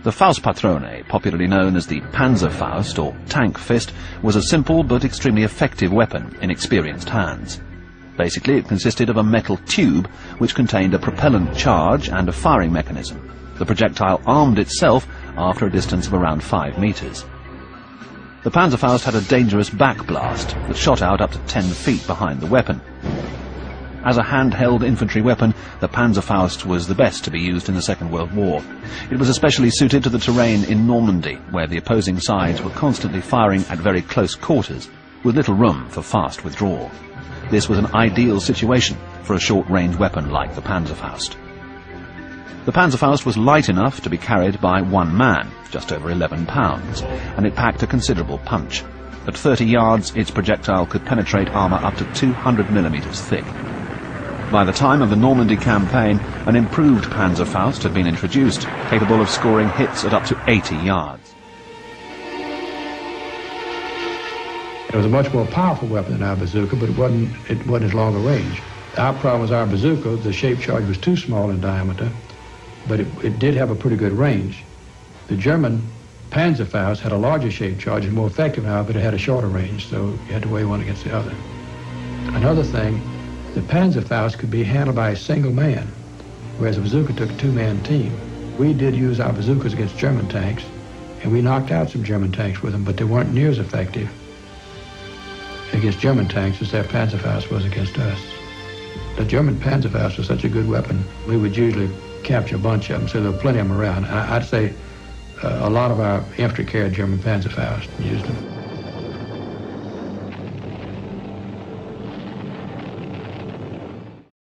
The Faustpatrone, popularly known as the Panzerfaust or tank fist, was a simple but extremely effective weapon in experienced hands. Basically, it consisted of a metal tube which contained a propellant charge and a firing mechanism. The projectile armed itself after a distance of around 5 meters. The Panzerfaust had a dangerous backblast that shot out up to 10 feet behind the weapon. As a handheld infantry weapon, the Panzerfaust was the best to be used in the Second World War. It was especially suited to the terrain in Normandy, where the opposing sides were constantly firing at very close quarters, with little room for fast withdrawal. This was an ideal situation for a short-range weapon like the Panzerfaust. The Panzerfaust was light enough to be carried by one man, just over 11 pounds, and it packed a considerable punch. At 30 yards, its projectile could penetrate armour up to 200 millimeters thick. By the time of the Normandy campaign, an improved Panzerfaust had been introduced, capable of scoring hits at up to 80 yards. It was a much more powerful weapon than our bazooka, but it wasn't as long a range. Our problem was our bazooka, the shape charge was too small in diameter, but it did have a pretty good range. The German Panzerfaust had a larger shape charge and more effective now, but it had a shorter range, so you had to weigh one against the other. Another thing, the Panzerfaust could be handled by a single man, whereas a bazooka took a two-man team. We did use our bazookas against German tanks, and we knocked out some German tanks with them, but they weren't near as effective against German tanks as their Panzerfaust was against us. The German Panzerfaust was such a good weapon, we would usually capture a bunch of them, so there were plenty of them around. I'd say a lot of our infantry carried German Panzerfaust and used them.